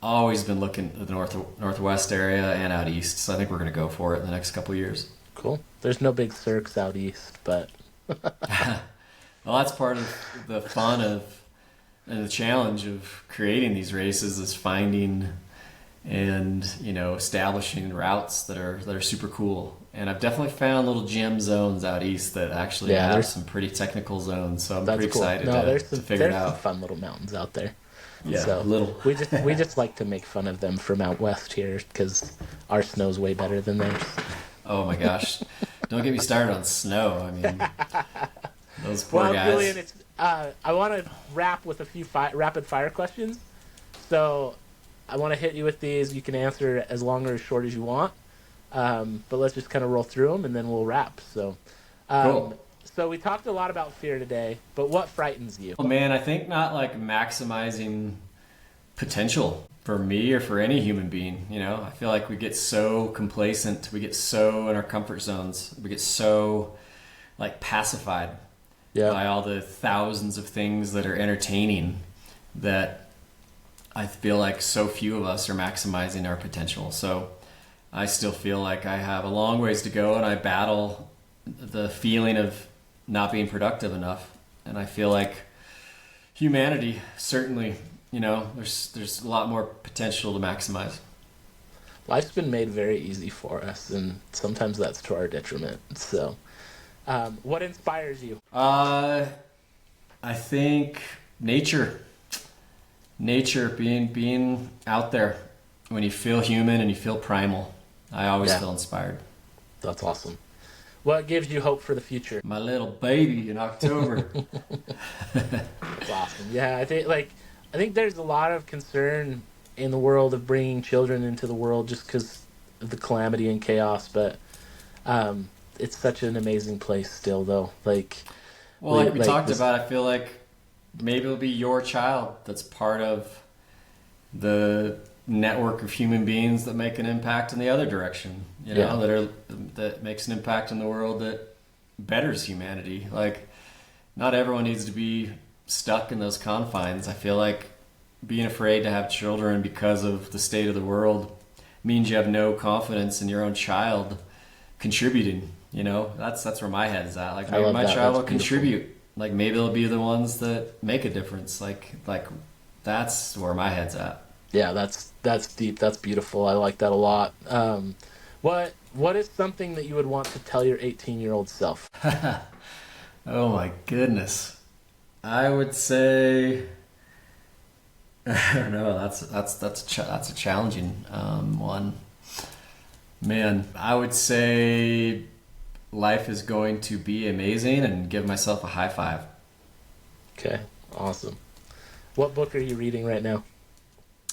always been looking at the northwest area and out east. So I think we're going to go for it in the next couple of years. Cool. There's no big circs out east, but Well, that's part of the fun of and the challenge of creating these races is finding and establishing routes that are super cool. And I've definitely found little gem zones out east that actually have some pretty technical zones. So I'm pretty excited to figure it out. There's some fun little mountains out there. Yeah, so little. we just like to make fun of them from out west here because our snow's way better than theirs. Oh my gosh! Don't get me started on snow. I mean, those poor guys. Julian, I want to wrap with a few rapid fire questions. So I want to hit you with these. You can answer as long or as short as you want. But let's just kind of roll through them and then we'll wrap. So, cool. So we talked a lot about fear today, but what frightens you? Oh man, I think not like maximizing potential for me or for any human being. I feel like we get so complacent, we get so in our comfort zones, we get so like pacified by all the thousands of things that are entertaining that I feel like so few of us are maximizing our potential. So I still feel like I have a long ways to go and I battle the feeling of not being productive enough. And I feel like humanity, certainly, there's a lot more potential to maximize. Life's been made very easy for us, and sometimes that's to our detriment. So, what inspires you? I think nature, being out there when you feel human and you feel primal. I always feel inspired. That's awesome. What gives you hope for the future? My little baby in October. That's awesome. Yeah, I think there's a lot of concern in the world of bringing children into the world just because of the calamity and chaos, but it's such an amazing place still, though. Like we talked about, I feel like maybe it'll be your child that's part of the network of human beings that make an impact in the other direction, that makes an impact in the world that betters humanity. Like, not everyone needs to be stuck in those confines. I feel like being afraid to have children because of the state of the world means you have no confidence in your own child contributing. That's where my head is at. Like, maybe my child will contribute. Like, maybe they'll be the ones that make a difference. Like that's where my head's at. Yeah, that's deep. That's beautiful. I like that a lot. What is something that you would want to tell your 18-year-old self? Oh my goodness. I would say, I don't know. That's a challenging one. Man, I would say life is going to be amazing and give myself a high five. Okay, awesome. What book are you reading right now?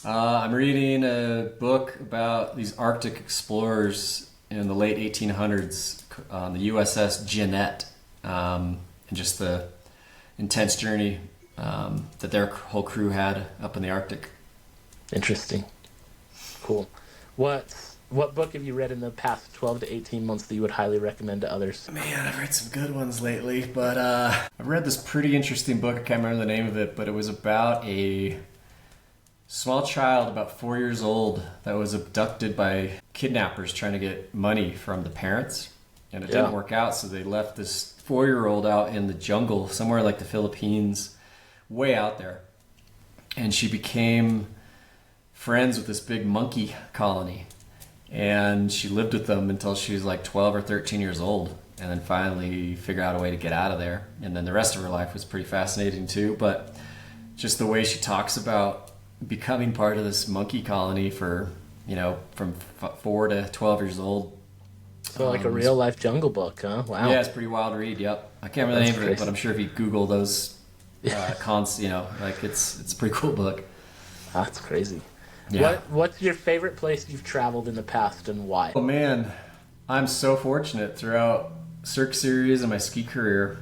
I'm reading a book about these Arctic explorers in the late 1800s on the USS Jeannette, and just the intense journey that their whole crew had up in the Arctic. Interesting. Cool. What book have you read in the past 12 to 18 months that you would highly recommend to others? Man, I've read some good ones lately, but I've read this pretty interesting book. I can't remember the name of it, but it was about a small child about 4 years old that was abducted by kidnappers trying to get money from the parents, and it didn't work out, so they left this 4-year-old out in the jungle somewhere like the Philippines, way out there, and she became friends with this big monkey colony, and she lived with them until she was like 12 or 13 years old, and then finally figured out a way to get out of there. And then the rest of her life was pretty fascinating too, but just the way she talks about becoming part of this monkey colony for, from 4 to 12 years old. So like a real life Jungle Book, huh? Wow. Yeah, it's a pretty wild read. Yep. I can't remember the name of it, but I'm sure if you Google those it's a pretty cool book. That's crazy. Yeah. What's your favorite place you've traveled in the past and why? Oh man, I'm so fortunate throughout Cirque Series and my ski career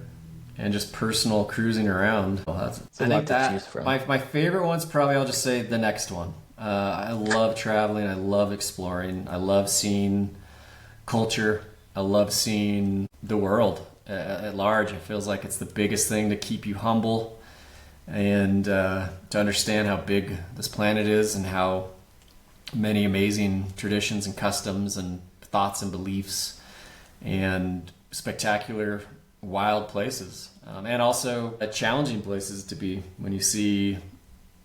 and just personal cruising around. I think that my favorite one's probably, I'll just say the next one. I love traveling. I love exploring. I love seeing culture. I love seeing the world at large. It feels like it's the biggest thing to keep you humble and to understand how big this planet is and how many amazing traditions and customs and thoughts and beliefs, and spectacular, wild places, and also challenging places to be when you see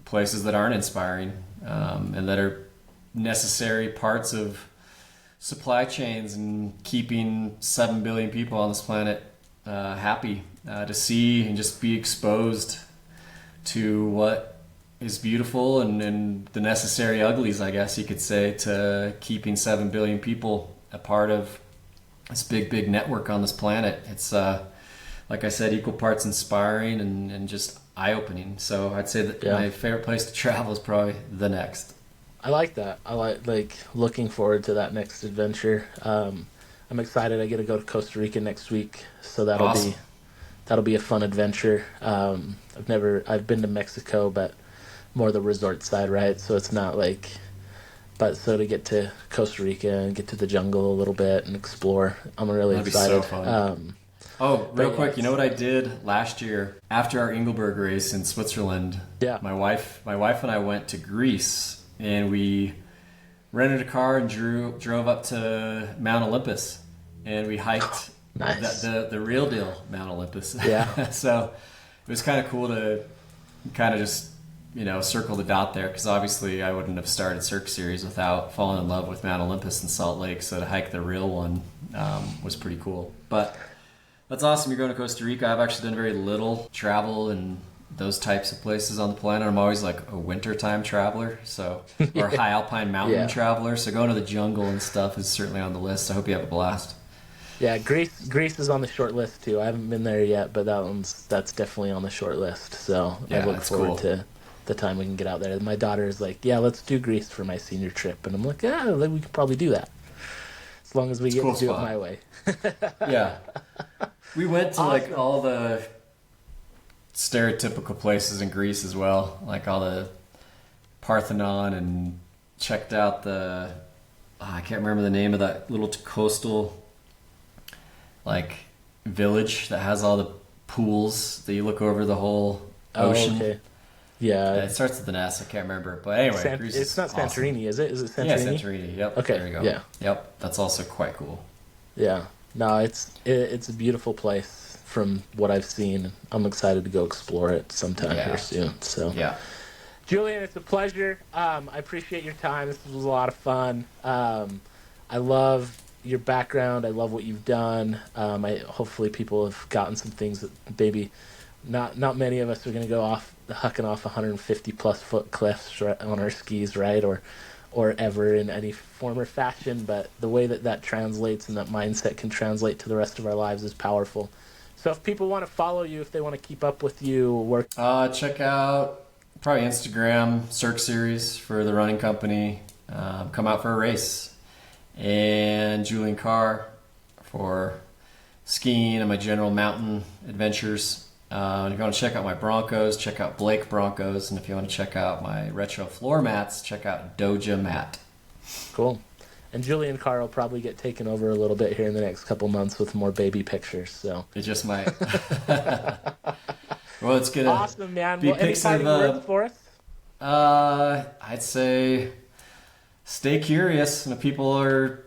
places that aren't inspiring, and that are necessary parts of supply chains and keeping 7 billion people on this planet happy, to see and just be exposed to what is beautiful and the necessary uglies, I guess you could say, to keeping 7 billion people a part of this big network on this planet. It's like I said, equal parts inspiring and just eye-opening. So I'd say that my favorite place to travel is probably the next. I like that. I like looking forward to that next adventure. I'm excited. I get to go to Costa Rica next week, so that'll be a fun adventure. I've been to Mexico, but more the resort side, right? So it's not like, but so to get to Costa Rica and get to the jungle a little bit and explore, I'm really excited. Be so fun. Real quick, you know what I did last year after our Engelberg race in Switzerland? Yeah. My wife and I went to Greece, and we rented a car and drove up to Mount Olympus, and we hiked Nice. the real deal Mount Olympus. Yeah. So it was kind of cool to kind of just, circle the dot there, because obviously I wouldn't have started Cirque Series without falling in love with Mount Olympus and Salt Lake. So to hike the real one was pretty cool. But that's awesome. You're going to Costa Rica. I've actually done very little travel in those types of places on the planet. I'm always like a wintertime traveler, or high alpine mountain traveler. So going to the jungle and stuff is certainly on the list. I hope you have a blast. Yeah, Greece is on the short list too. I haven't been there yet, but that's definitely on the short list. So I look forward to the time we can get out there. My daughter is like, "Yeah, let's do Greece for my senior trip," and I'm like, "Yeah, we could probably do that, as long as we get to do it my way." Yeah, we went to like all the stereotypical places in Greece as well, like all the Parthenon, and checked out I can't remember the name of that little coastal village that has all the pools that you look over the whole ocean. Oh, okay. Yeah. It starts with an S. I can't remember, but anyway, Greece it's not Santorini, awesome. Is it? Is it Santorini? Yeah, Santorini. Yep. Okay. There you go. Yeah. Yep. That's also quite cool. Yeah. No, it's a beautiful place from what I've seen. I'm excited to go explore it sometime here soon. So. Yeah. Julian, it's a pleasure. I appreciate your time. This was a lot of fun. I love your background. I love what you've done. Hopefully people have gotten some things that maybe not many of us are going to go hucking off 150 plus foot cliffs on our skis, right? Or ever in any form or fashion. But the way that translates and that mindset can translate to the rest of our lives is powerful. So if people want to follow you, if they want to keep up with you, check out probably Instagram, Cirque Series for the running company. Come out for a race. And Julian Carr for skiing and my general mountain adventures. If you want to check out my Broncos, check out Blake Broncos. And if you want to check out my retro floor mats, check out Doja Mat. Cool. And Julian Carr will probably get taken over a little bit here in the next couple months with more baby pictures. So it just might. Well, it's gonna awesome, man. Be any parting words for us? I'd say stay curious. And people are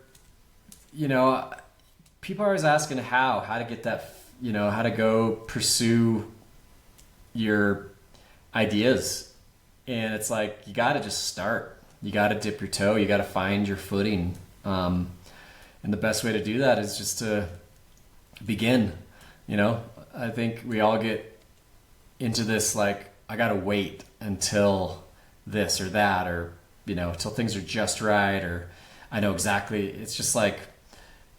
always asking how to get that, how to go pursue your ideas. And it's like, you got to just start. You got to dip your toe. You got to find your footing. And the best way to do that is just to begin. I think we all get into this, like, I got to wait until this or that, or, until things are just right, or I know exactly. It's just like,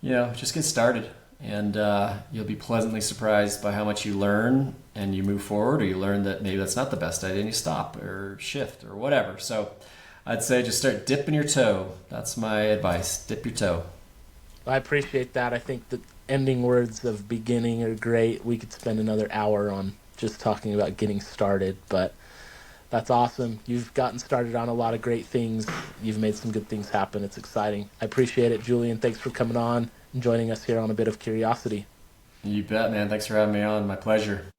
just get started, and you'll be pleasantly surprised by how much you learn, and you move forward, or you learn that maybe that's not the best idea and you stop or shift or whatever. So I'd say just start dipping your toe. That's my advice. Dip your toe. I appreciate that. I think the ending words of beginning are great. We could spend another hour on just talking about getting started, but that's awesome. You've gotten started on a lot of great things. You've made some good things happen. It's exciting. I appreciate it, Julian. Thanks for coming on and joining us here on A Bit of Curiosity. You bet, man. Thanks for having me on. My pleasure.